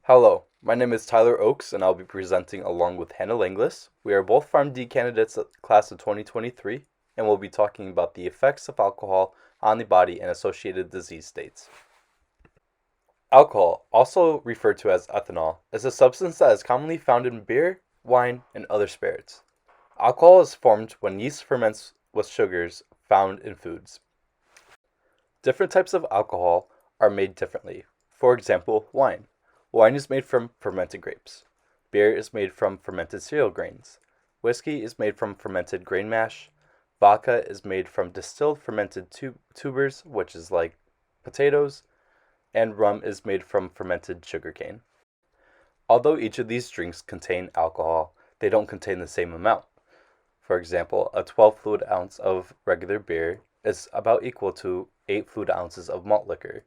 Hello, my name is Tyler Oakes, and I'll be presenting along with Hannah Langlis. We are both PharmD candidates at class of 2023, and we'll be talking about the effects of alcohol on the body and associated disease states. Alcohol, also referred to as ethanol, is a substance that is commonly found in beer, wine, and other spirits. Alcohol is formed when yeast ferments with sugars found in foods. Different types of alcohol are made differently. For example, wine. Wine is made from fermented grapes. Beer is made from fermented cereal grains. Whiskey is made from fermented grain mash. Vodka is made from distilled fermented tubers, which is like potatoes. And rum is made from fermented sugarcane. Although each of these drinks contain alcohol, they don't contain the same amount. For example, a 12 fluid ounce of regular beer is about equal to 8 fluid ounces of malt liquor,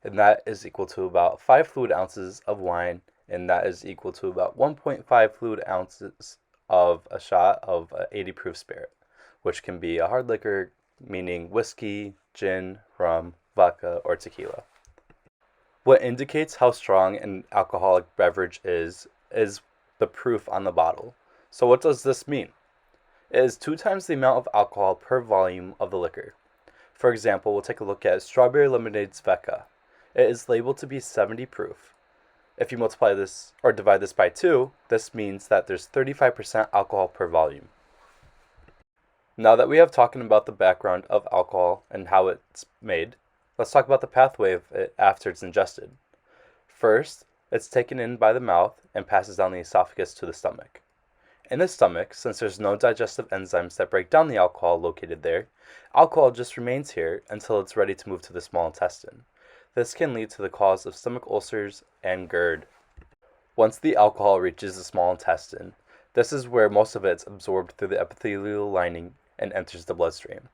and that is equal to about 5 fluid ounces of wine, and that is equal to about 1.5 fluid ounces of a shot of 80 proof spirit, which can be a hard liquor, meaning whiskey, gin, rum, vodka, or tequila. What indicates how strong an alcoholic beverage is the proof on the bottle. So what does this mean? It is 2 times the amount of alcohol per volume of the liquor. For example, we'll take a look at strawberry lemonade Svedka. It is labeled to be 70 proof. If you multiply this or divide this by 2, this means that there's 35% alcohol per volume. Now that we have talked about the background of alcohol and how it's made, let's talk about the pathway of it after it's ingested. First, it's taken in by the mouth and passes down the esophagus to the stomach. In the stomach, since there's no digestive enzymes that break down the alcohol located there, alcohol just remains here until it's ready to move to the small intestine. This can lead to the cause of stomach ulcers and GERD. Once the alcohol reaches the small intestine, this is where most of it's absorbed through the epithelial lining and enters the bloodstream.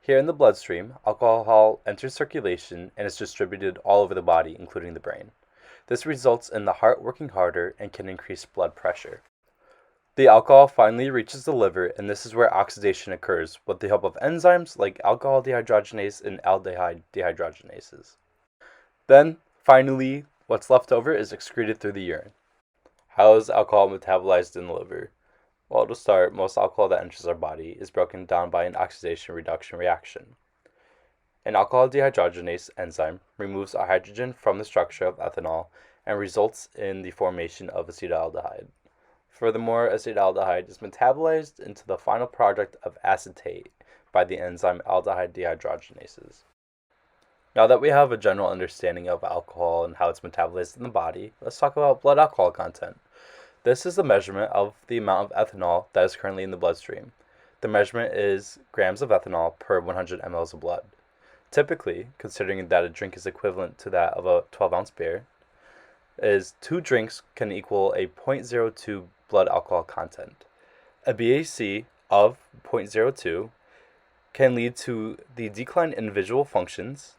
Here in the bloodstream, alcohol enters circulation and is distributed all over the body, including the brain. This results in the heart working harder and can increase blood pressure. The alcohol finally reaches the liver, and this is where oxidation occurs with the help of enzymes like alcohol dehydrogenase and aldehyde dehydrogenases. Then, finally, what's left over is excreted through the urine. How is alcohol metabolized in the liver? Well, to start, most alcohol that enters our body is broken down by an oxidation reduction reaction. An alcohol dehydrogenase enzyme removes a hydrogen from the structure of ethanol and results in the formation of acetaldehyde. Furthermore, acetaldehyde is metabolized into the final product of acetate by the enzyme aldehyde dehydrogenases. Now that we have a general understanding of alcohol and how it's metabolized in the body, let's talk about blood alcohol content. This is the measurement of the amount of ethanol that is currently in the bloodstream. The measurement is grams of ethanol per 100 mLs of blood. Typically, considering that a drink is equivalent to that of a 12-ounce beer, is 2 drinks can equal a 0.02 blood alcohol content. A BAC of 0.02 can lead to the decline in visual functions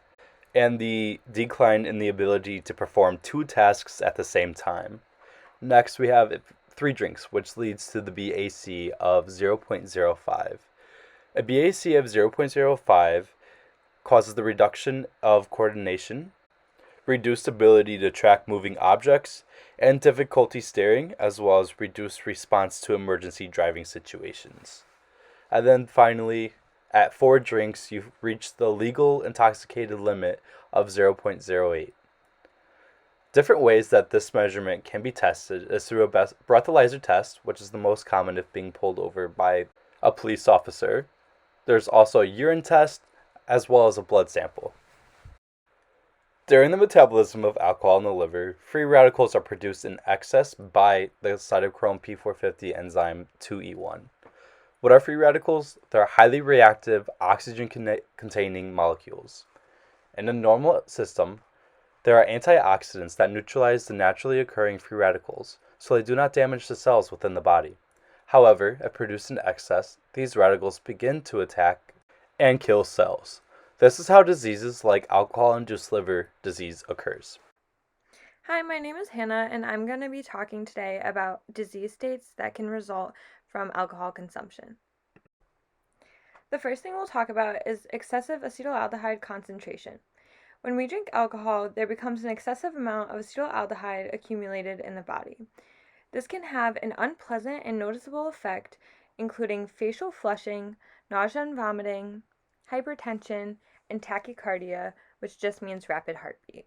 and the decline in the ability to perform 2 tasks at the same time. Next, we have 3 drinks, which leads to the BAC of 0.05. A BAC of 0.05 causes the reduction of coordination, reduced ability to track moving objects, and difficulty steering, as well as reduced response to emergency driving situations. And then finally, at 4 drinks, you've reached the legal intoxicated limit of 0.08. Different ways that this measurement can be tested is through a breathalyzer test, which is the most common if being pulled over by a police officer. There's also a urine test, as well as a blood sample. During the metabolism of alcohol in the liver, free radicals are produced in excess by the cytochrome P450 enzyme 2E1. What are free radicals? They're highly reactive oxygen-containing molecules. In a normal system, there are antioxidants that neutralize the naturally occurring free radicals, so they do not damage the cells within the body. However, if produced in excess, these radicals begin to attack and kill cells. This is how diseases like alcohol-induced liver disease occurs. Hi, my name is Hannah, and I'm going to be talking today about disease states that can result from alcohol consumption. The first thing we'll talk about is excessive acetaldehyde concentration. When we drink alcohol, there becomes an excessive amount of acetaldehyde accumulated in the body. This can have an unpleasant and noticeable effect, including facial flushing, nausea and vomiting, hypertension, and tachycardia, which just means rapid heartbeat.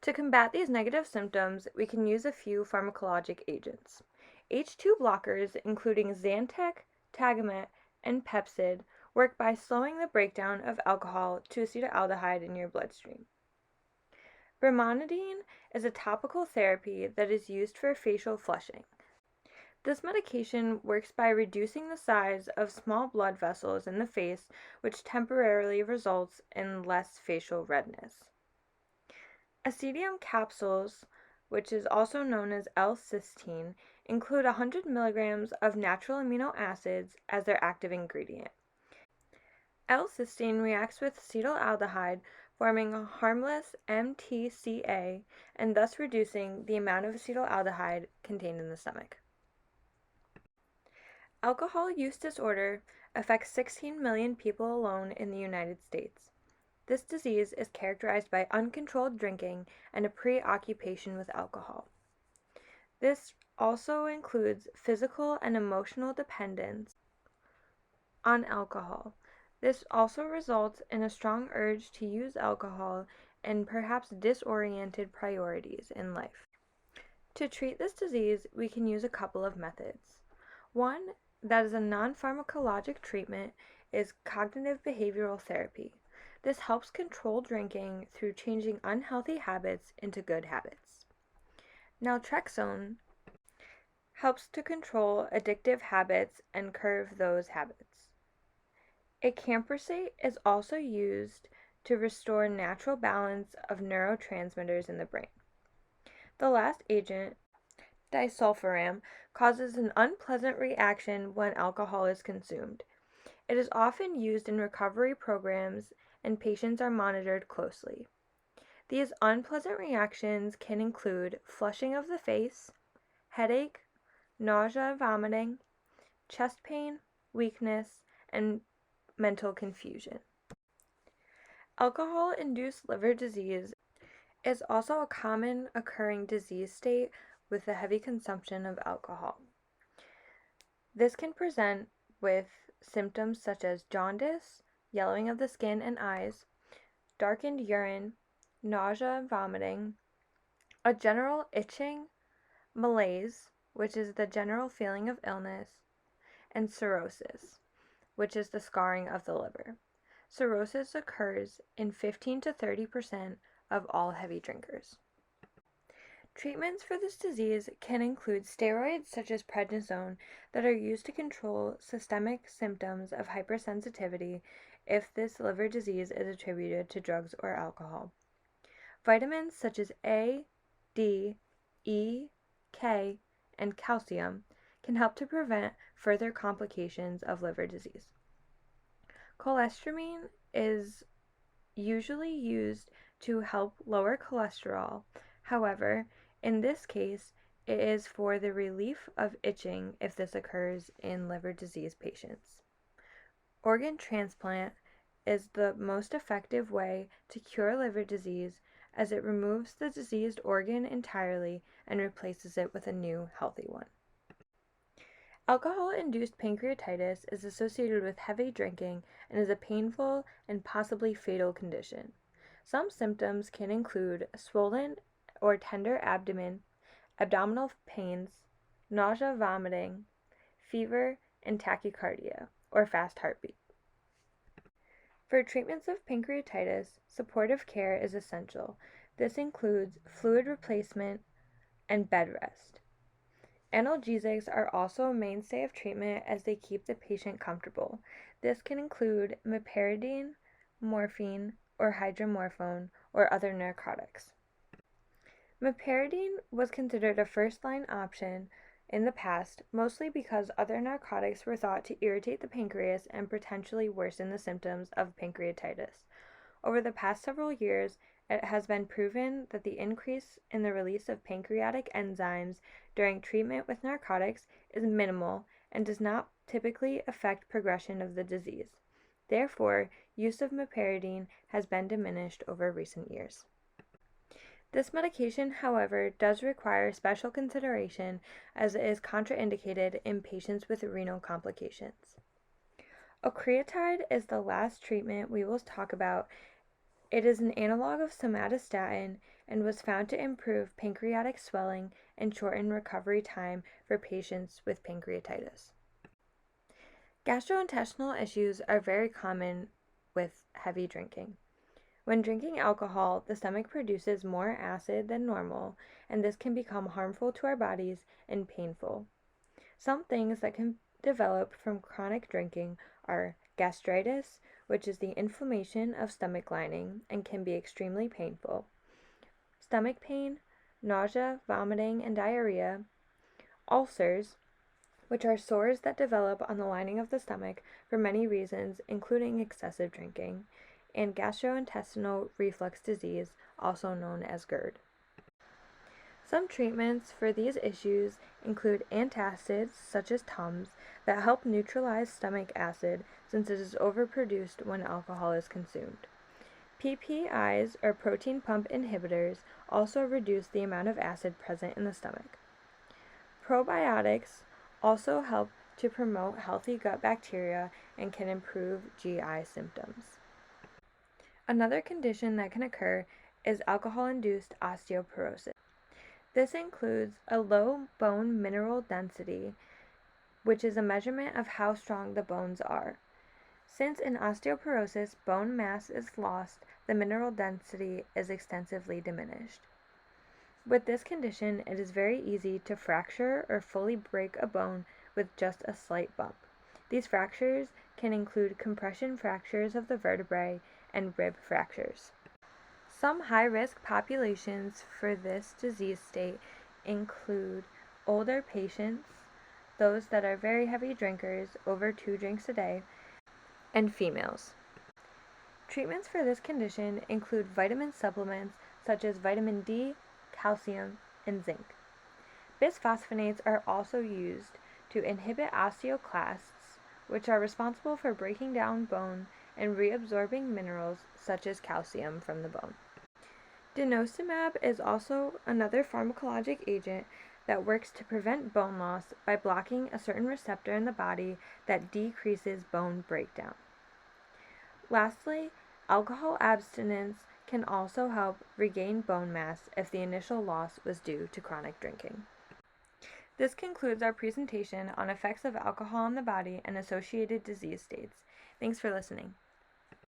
To combat these negative symptoms, we can use a few pharmacologic agents. H2 blockers, including Zantac, Tagamet, and Pepcid, work by slowing the breakdown of alcohol to acetaldehyde in your bloodstream. Brimonidine is a topical therapy that is used for facial flushing. This medication works by reducing the size of small blood vessels in the face, which temporarily results in less facial redness. Acetium capsules, which is also known as L-cysteine, include 100 milligrams of natural amino acids as their active ingredient. L-cysteine reacts with acetaldehyde, forming a harmless MTCA and thus reducing the amount of acetaldehyde contained in the stomach. Alcohol use disorder affects 16 million people alone in the United States. This disease is characterized by uncontrolled drinking and a preoccupation with alcohol. This also includes physical and emotional dependence on alcohol. This also results in a strong urge to use alcohol and perhaps disoriented priorities in life. To treat this disease, we can use a couple of methods. One that is a non-pharmacologic treatment is cognitive behavioral therapy. This helps control drinking through changing unhealthy habits into good habits. Naltrexone helps to control addictive habits and curb those habits. Acamprosate is also used to restore natural balance of neurotransmitters in the brain. The last agent, disulfiram, causes an unpleasant reaction when alcohol is consumed. It is often used in recovery programs and patients are monitored closely. These unpleasant reactions can include flushing of the face, headache, nausea and vomiting, chest pain, weakness, and mental confusion. Alcohol-induced liver disease is also a common occurring disease state with the heavy consumption of alcohol. This can present with symptoms such as jaundice, yellowing of the skin and eyes, darkened urine, nausea and vomiting, a general itching, malaise, which is the general feeling of illness, and cirrhosis, which is the scarring of the liver. Cirrhosis occurs in 15 to 30% of all heavy drinkers. Treatments for this disease can include steroids such as prednisone that are used to control systemic symptoms of hypersensitivity if this liver disease is attributed to drugs or alcohol. Vitamins such as A, D, E, K, and calcium can help to prevent further complications of liver disease. Cholestyramine is usually used to help lower cholesterol. However, in this case, it is for the relief of itching if this occurs in liver disease patients. Organ transplant is the most effective way to cure liver disease as it removes the diseased organ entirely and replaces it with a new healthy one. Alcohol-induced pancreatitis is associated with heavy drinking and is a painful and possibly fatal condition. Some symptoms can include swollen or tender abdomen, abdominal pains, nausea, vomiting, fever, and tachycardia, or fast heartbeat. For treatments of pancreatitis, supportive care is essential. This includes fluid replacement and bed rest. Analgesics are also a mainstay of treatment as they keep the patient comfortable. This can include meperidine, morphine, or hydromorphone, or other narcotics. Meperidine was considered a first-line option in the past, mostly because other narcotics were thought to irritate the pancreas and potentially worsen the symptoms of pancreatitis. Over the past several years, it has been proven that the increase in the release of pancreatic enzymes during treatment with narcotics is minimal and does not typically affect progression of the disease. Therefore, use of meperidine has been diminished over recent years. This medication, however, does require special consideration as it is contraindicated in patients with renal complications. Octreotide is the last treatment we will talk about. It is an analog of somatostatin and was found to improve pancreatic swelling and shorten recovery time for patients with pancreatitis. Gastrointestinal issues are very common with heavy drinking. When drinking alcohol, the stomach produces more acid than normal, and this can become harmful to our bodies and painful. Some things that can develop from chronic drinking are gastritis, which is the inflammation of stomach lining and can be extremely painful, stomach pain, nausea, vomiting, and diarrhea, ulcers, which are sores that develop on the lining of the stomach for many reasons, including excessive drinking, and gastrointestinal reflux disease, also known as GERD. Some treatments for these issues include antacids, such as Tums, that help neutralize stomach acid since it is overproduced when alcohol is consumed. PPIs, or protein pump inhibitors, also reduce the amount of acid present in the stomach. Probiotics also help to promote healthy gut bacteria and can improve GI symptoms. Another condition that can occur is alcohol-induced osteoporosis. This includes a low bone mineral density, which is a measurement of how strong the bones are. Since in osteoporosis bone mass is lost, the mineral density is extensively diminished. With this condition, it is very easy to fracture or fully break a bone with just a slight bump. These fractures can include compression fractures of the vertebrae and rib fractures. Some high-risk populations for this disease state include older patients, those that are very heavy drinkers, over 2 drinks a day, and females. Treatments for this condition include vitamin supplements such as vitamin D, calcium, and zinc. Bisphosphonates are also used to inhibit osteoclasts, which are responsible for breaking down bone and reabsorbing minerals such as calcium from the bone. Denosumab is also another pharmacologic agent that works to prevent bone loss by blocking a certain receptor in the body that decreases bone breakdown. Lastly, alcohol abstinence can also help regain bone mass if the initial loss was due to chronic drinking. This concludes our presentation on effects of alcohol on the body and associated disease states. Thanks for listening.